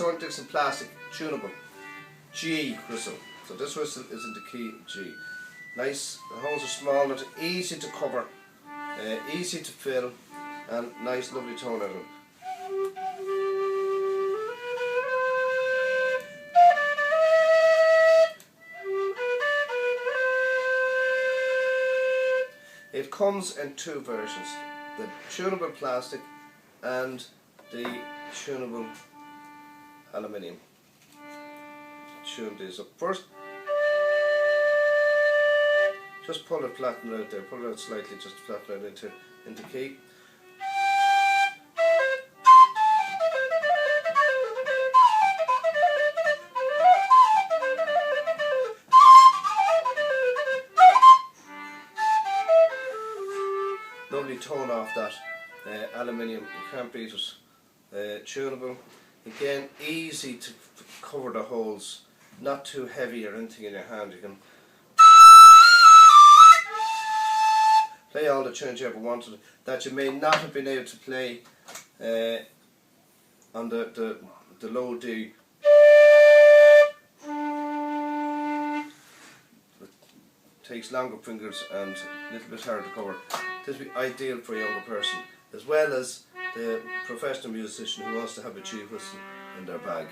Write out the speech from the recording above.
baritone Dixon plastic, tunable, G whistle. So this whistle is in the key G. Nice, the holes are small enough, easy to cover, easy to fill, and nice lovely tone out of them. It comes in two versions, the tunable plastic and the tunable aluminium. Tune these up first. Just pull it, flatten it out there, pull it out slightly, just flatten it into key. Lovely tone off that aluminium, you can't beat it. Tunable, again easy to cover the holes, not too heavy or anything in your hand. You can play all the tunes you ever wanted that you may not have been able to play on the low D. It takes longer fingers and a little bit harder to cover. This would be ideal for a younger person, as well as the professional musician who wants to have a G whistle in their bag.